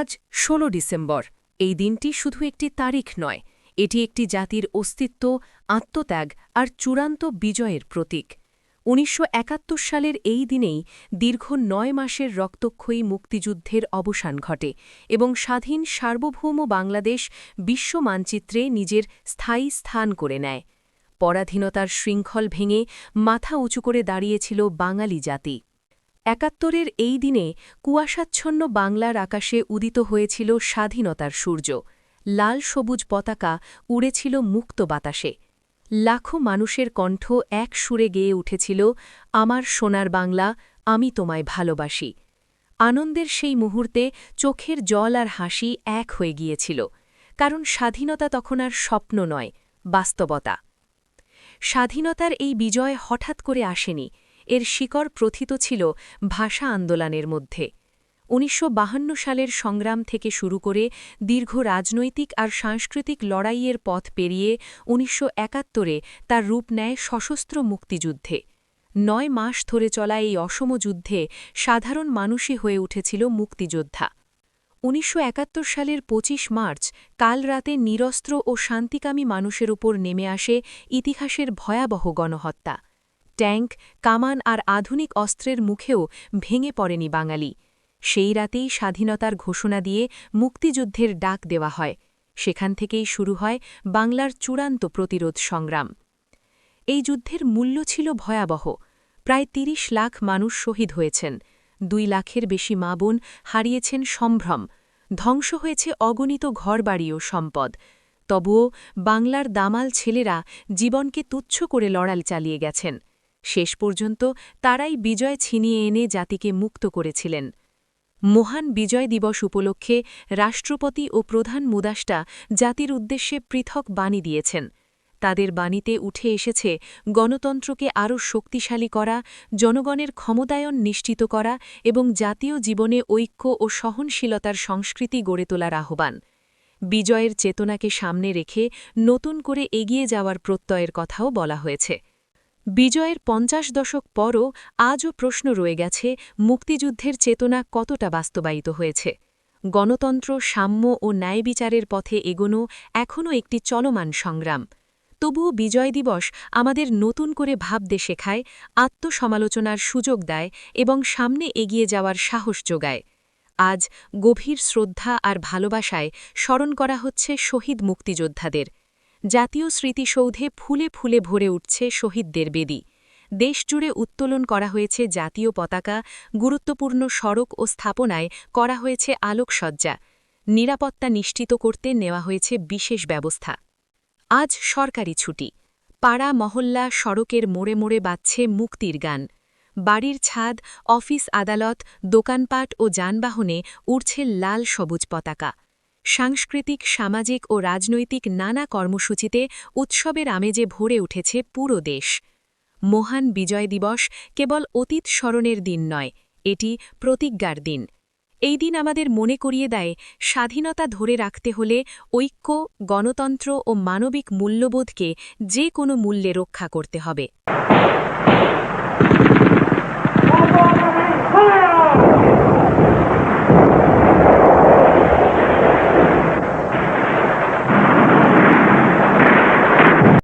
আজ ১৬ ডিসেম্বর। এই দিনটি শুধু একটি তারিখ নয়, এটি একটি জাতির অস্তিত্ব, আত্মত্যাগ আর চূড়ান্ত বিজয়ের প্রতীক। ১৯৭১ সালের এই দিনেই দীর্ঘ ৯ মাসের রক্তক্ষয়ী মুক্তিযুদ্ধের অবসান ঘটে এবং স্বাধীন সার্বভৌম বাংলাদেশ বিশ্ব মানচিত্রে নিজের স্থায়ী স্থান করে নেয়। পরাধীনতার শৃঙ্খল ভেঙে মাথা উঁচু করে দাঁড়িয়েছিল বাঙালি জাতি। ৭১-এর এই দিনে কুয়াশাচ্ছন্ন বাংলার আকাশে উদিত হয়েছিল স্বাধীনতার সূর্য। লাল সবুজ পতাকা উড়েছিল মুক্ত বাতাসে। লাখো মানুষের কণ্ঠ এক সুরে গেয়ে উঠেছিল, আমার সোনার বাংলা, আমি তোমায় ভালোবাসি। আনন্দের সেই মুহূর্তে চোখের জল আর হাসি এক হয়ে গিয়েছিল, কারণ স্বাধীনতা তখন আর স্বপ্ন নয়, বাস্তবতা। স্বাধীনতার এই বিজয় হঠাৎ করে আসেনি, এর শিকড় প্রথিত ছিল ভাষা আন্দোলনের মধ্যে। ১৯৫২ সালের সংগ্রাম থেকে শুরু করে দীর্ঘ রাজনৈতিক আর সাংস্কৃতিক লড়াইয়ের পথ পেরিয়ে ১৯৭১-এ তার রূপ নেয় সশস্ত্র মুক্তিযুদ্ধে। ৯ মাস ধরে চলা এই অসম যুদ্ধে সাধারণ মানুষই হয়ে উঠেছিল মুক্তিযোদ্ধা। ১৯৭১ সালের ২৫ মার্চ কাল রাতে নিরস্ত্র ও শান্তিকামী মানুষের উপর নেমে আসে ইতিহাসের ভয়াবহ গণহত্যা। ট্যাঙ্ক, কামান আর আধুনিক অস্ত্রের মুখেও ভেঙে পড়েনি বাঙালি। সেই রাতেই স্বাধীনতার ঘোষণা দিয়ে মুক্তিযুদ্ধের ডাক দেওয়া হয়। সেখান থেকেই শুরু হয় বাংলার চূড়ান্ত প্রতিরোধ সংগ্রাম। এই যুদ্ধের মূল্য ছিল ভয়াবহ। প্রায় ৩০ লাখ মানুষ শহীদ হয়েছেন, ২ লাখের বেশি মা বোন হারিয়েছেন সম্ভ্রম, ধ্বংস হয়েছে অগণিত ঘরবাড়ি ও সম্পদ। তবুও বাংলার দামাল ছেলেরা জীবনকে তুচ্ছ করে লড়াই চালিয়ে গেছেন। শেষ পর্যন্ত তারাই বিজয় ছিনিয়ে এনে জাতিকে মুক্ত করেছিলেন। মহান বিজয় দিবস উপলক্ষে রাষ্ট্রপতি ও প্রধান মুদাষ্টা জাতির উদ্দেশ্যে পৃথক বাণী দিয়েছেন। তাদের বাণীতে উঠে এসেছে গণতন্ত্রকে আরও শক্তিশালী করা, জনগণের ক্ষমতায়ন নিশ্চিত করা এবং জাতীয় জীবনে ঐক্য ও সহনশীলতার সংস্কৃতি গড়ে তোলার আহ্বান। বিজয়ের চেতনাকে সামনে রেখে নতুন করে এগিয়ে যাওয়ার প্রত্যয়ের কথাও বলা হয়েছে। বিজয়ের ৫০ দশক পরও আজও প্রশ্ন রয়ে গেছে, মুক্তিযুদ্ধের চেতনা কতটা বাস্তবায়িত হয়েছে। গণতন্ত্র, সাম্য ও ন্যায়বিচারের পথে এগোনো এখনও একটি চলমান সংগ্রাম। তবুও বিজয় দিবস আমাদের নতুন করে ভাবতে শেখায়, আত্মসমালোচনার সুযোগ দেয় এবং সামনে এগিয়ে যাওয়ার সাহস যোগায়। আজ গভীর শ্রদ্ধা আর ভালোবাসায় স্মরণ করা হচ্ছে শহীদ মুক্তিযোদ্ধাদের। জাতীয় স্মৃতিসৌধে ফুলে ফুলে ভরে উঠছে শহীদদের বেদি। দেশজুড়ে উত্তোলন করা হয়েছে জাতীয় পতাকা, গুরুত্বপূর্ণ সড়ক ও স্থাপনায় করা হয়েছে আলোকসজ্জা। নিরাপত্তা নিশ্চিত করতে নেওয়া হয়েছে বিশেষ ব্যবস্থা। আজ সরকারি ছুটি। পাড়া মহল্লা, সড়কের মোড়ে মোড়ে বাজছে মুক্তির গান। বাড়ির ছাদ, অফিস আদালত, দোকানপাট ও যানবাহনে উড়ছে লাল সবুজ পতাকা। সাংস্কৃতিক, সামাজিক ও রাজনৈতিক নানা কর্মসূচিতে উৎসবের আমেজে ভরে উঠেছে পুরো দেশ। মহান বিজয় দিবস কেবল অতীত স্মরণের দিন নয়, এটি প্রতিজ্ঞার দিন। এই দিন আমাদের মনে করিয়ে দেয়, স্বাধীনতা ধরে রাখতে হলে ঐক্য, গণতন্ত্র ও মানবিক মূল্যবোধকে যে কোনো মূল্যে রক্ষা করতে হবে।